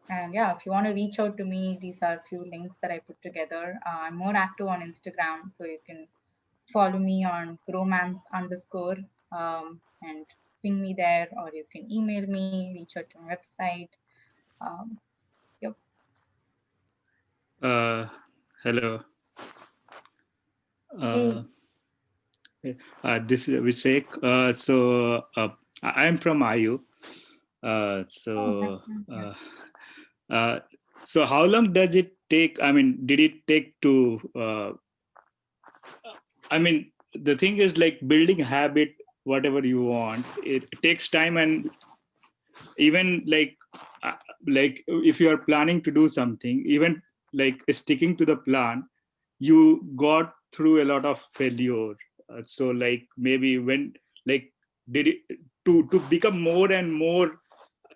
And yeah, if you want to reach out to me, these are a few links that I put together. I'm more active on Instagram, so you can follow me on romance underscore and ping me there, or you can email me, reach out to my website. Um, yep. Uh, Hello. Hey. Uh, this is Vishek. I'm from IU. Uh, Oh, so, nice. Yeah. uh, uh, so how long does it take? I mean, did it take to? I mean, the thing is like building habit, whatever you want. It takes time, and even uh, like if you are planning to do something, even like sticking to the plan, you got through a lot of failure. So like maybe when like did it to become more and more,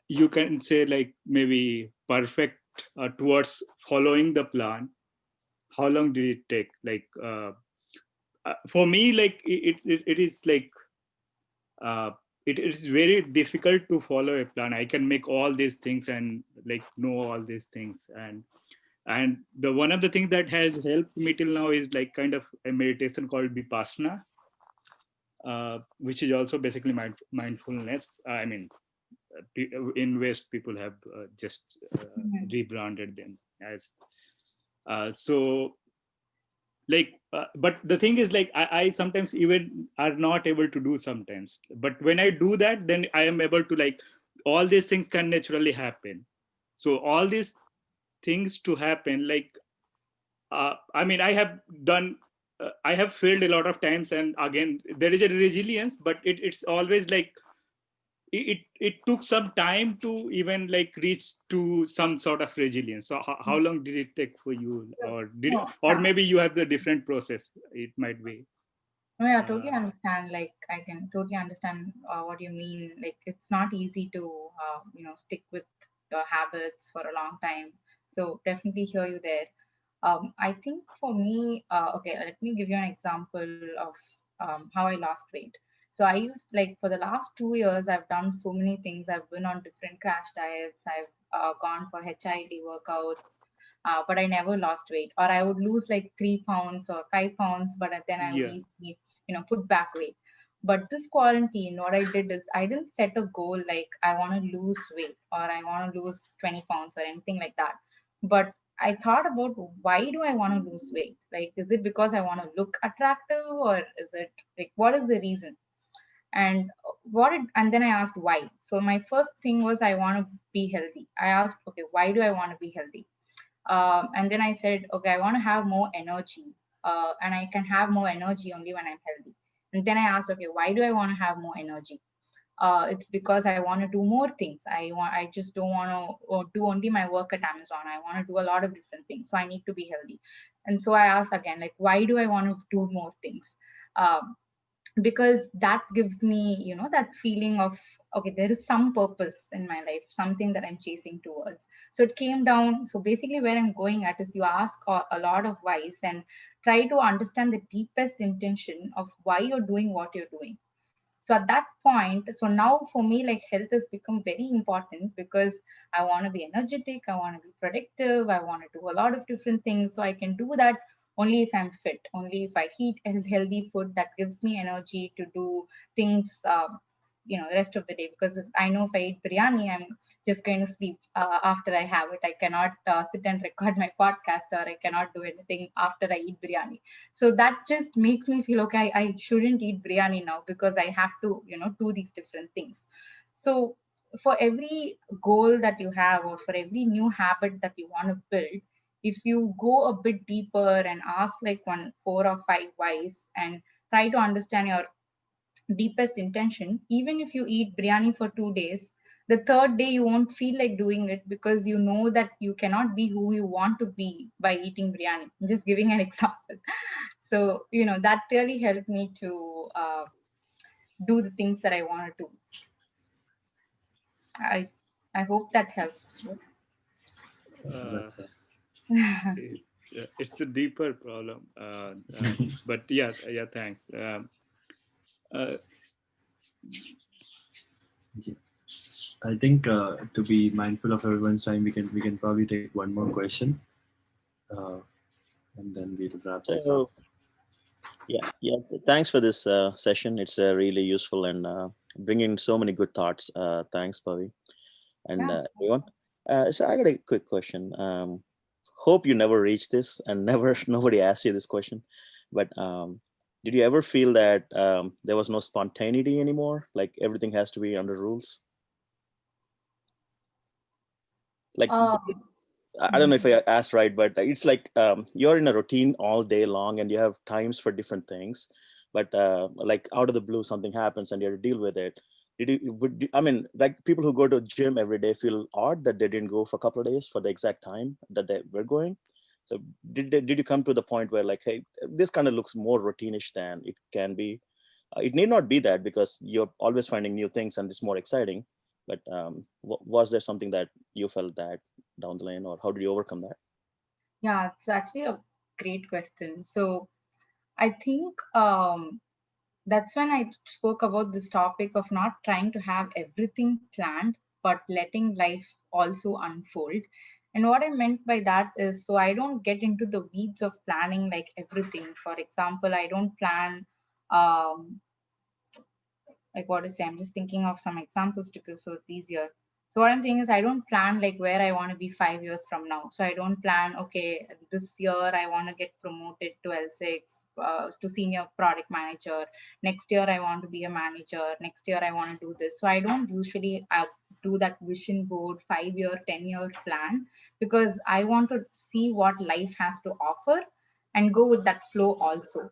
you can say like maybe perfect towards following the plan. How long did it take? For me, like it is like uh, it is very difficult to follow a plan. I can make all these things and like know all these things, and the one of the things that has helped me till now is like kind of a meditation called vipassana, which is also basically mindfulness. I mean, in West people have just Mhm. rebranded them as so but the thing is like I sometimes even are not able to do sometimes, but when I do that, then I am able to like all these things can naturally happen. So all these things to happen, like I mean, I have failed a lot of times, and again there is a resilience, but it's always like it took some time to even like reach to some sort of resilience. So how long did it take for you, or or maybe you have the different process? It might be. No, yeah, I totally understand. Like, I can totally understand what you mean. Like, it's not easy to, stick with your habits for a long time. So definitely hear you there. I think for me, okay, let me give you an example of how I lost weight. So I used, like, for the last 2 years, I've done so many things. I've been on different crash diets. I've gone for HIIT workouts. But I never lost weight, or I would lose like 3 pounds or 5 pounds, but then I would Yeah. easily put back weight. But this quarantine, what I did is I didn't set a goal like I want to lose weight or I want to lose 20 pounds or anything like that. But I thought about, why do I want to lose weight? Like, is it because I want to look attractive, or is it like, what is the reason? And then I asked why. So my first thing was, I want to be healthy. I asked, okay, why do I want to be healthy? And then I said, okay, I want to have more energy, and I can have more energy only when I'm healthy. And then I asked, okay, why do I want to have more energy? It's because I want to do more things. I just don't want to do only my work at Amazon. I want to do a lot of different things. So I need to be healthy. And so I asked again, like, why do I want to do more things? Um, because that gives me that feeling of, okay, there is some purpose in my life, something that I'm chasing towards. So it came down, so basically where I'm going at is, you ask a lot of whys and try to understand the deepest intention of why you're doing what you're doing. So at that point, so now for me, like, health has become very important, because I want to be energetic, I want to be productive, I want to do a lot of different things. So I can do that only if I'm fit, only if I eat healthy food that gives me energy to do things, rest of the day. Because if I know, if I eat biryani, I'm just going to sleep after I have it. I cannot sit and record my podcast, or I cannot do anything after I eat biryani. So that just makes me feel, okay, I shouldn't eat biryani now, because I have to do these different things. So for every goal that you have, or for every new habit that you want to build, if you go a bit deeper and ask like 4 or 5 whys, and try to understand your deepest intention, even if you eat biryani for 2 days, the third day you won't feel like doing it, because you know that you cannot be who you want to be by eating biryani. I'm just giving an example. So that really helped me to do the things that I want to do. I hope that helps. That's it. It's a deeper problem, but yeah, thanks. I think to be mindful of everyone's time, we can probably take one more question, uh, and then we'll wrap this up. So yeah. Thanks for this session. It's really useful and bringing so many good thoughts. Thanks, Pavi, and Yeah. everyone. So I got a quick question. Hope you never reach this, and never nobody asked you this question, but did you ever feel that there was no spontaneity anymore? Like everything has to be under rules. Like I don't know if I asked right, but it's like you're in a routine all day long, and you have times for different things. But like out of the blue, something happens, and you have to deal with it. I mean, like people who go to gym every day feel odd that they didn't go for a couple of days for the exact time that they were going. So did you come to the point where like, hey, this kind of looks more routinish than it can be? It need not be that, because you're always finding new things and it's more exciting. But was there something that you felt that down the lane, or how did you overcome that? Yeah, it's actually a great question. So I think that's when I spoke about this topic of not trying to have everything planned, but letting life also unfold. And what I meant by that is, so I don't get into the weeds of planning like everything. For example, I don't plan um, like, what to say, I'm just thinking of some examples to give so it's easier. So what I'm saying is, I don't plan like where I want to be 5 years from now. So I don't plan, okay, this year I want to get promoted to L6, to senior product manager. Next year I want to be a manager. Next year I want to do this. So I don't usually do that vision board 5 year 10-year plan, because I want to see what life has to offer and go with that flow also.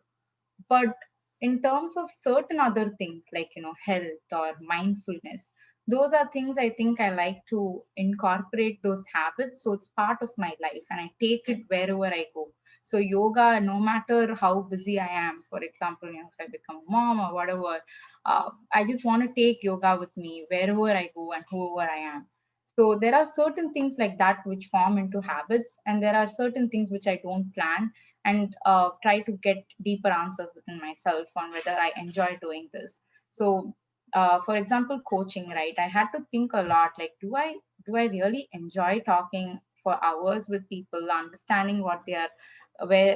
But in terms of certain other things like, health or mindfulness, those are things I think I like to incorporate those habits. So it's part of my life and I take it wherever I go. So yoga, no matter how busy I am, for example, if I become a mom or whatever, I just want to take yoga with me wherever I go and whoever I am. So there are certain things like that which form into habits, and there are certain things which I don't plan and try to get deeper answers within myself on whether I enjoy doing this. So, for example, coaching, right? I had to think a lot. Like, do I really enjoy talking for hours with people, understanding what they are,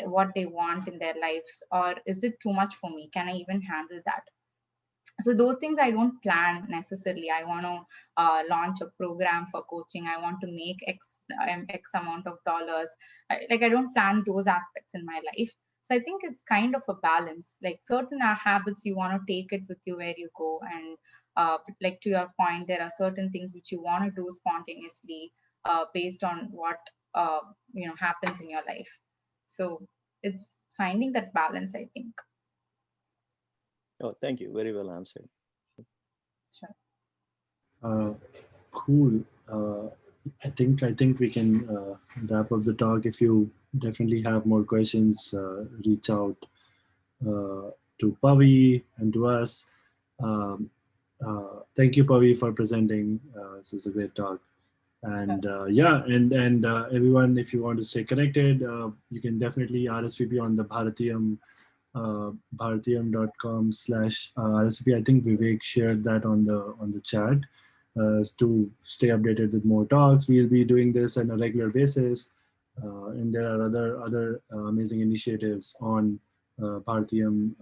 what they want in their lives, or is it too much for me? Can I even handle that? So those things I don't plan necessarily. I want to launch a program for coaching. I want to make x amount of dollars. I don't plan those aspects in my life. So I think it's kind of a balance. Like certain habits you want to take it with you where you go, and like to your point, there are certain things which you want to do spontaneously based on what happens in your life. So it's finding that balance, I think. Oh, thank you. Very well answered. Sure. Cool. I think we can wrap up the talk. If you definitely have more questions, reach out to Pavi and to us. Um, Thank you, Pavi, for presenting. This was a great talk. And everyone, if you want to stay connected, you can definitely RSVP on the Bharatiyam bharatiyam.com/RSVP. I think Vivek shared that on the chat to stay updated with more talks. We'll be doing this on a regular basis, and there are other amazing initiatives on Bharatiyam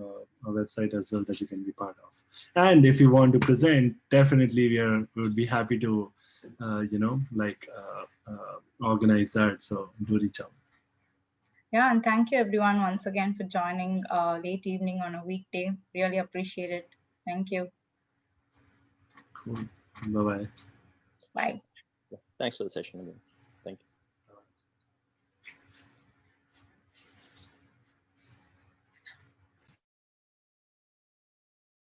website as well that you can be part of. And if you want to present, definitely we would be happy to organize that. So do reach out. Yeah, and thank you everyone once again for joining late evening on a weekday. Really appreciate it. Thank you. Cool. Bye-bye. Bye. Thanks for the session again.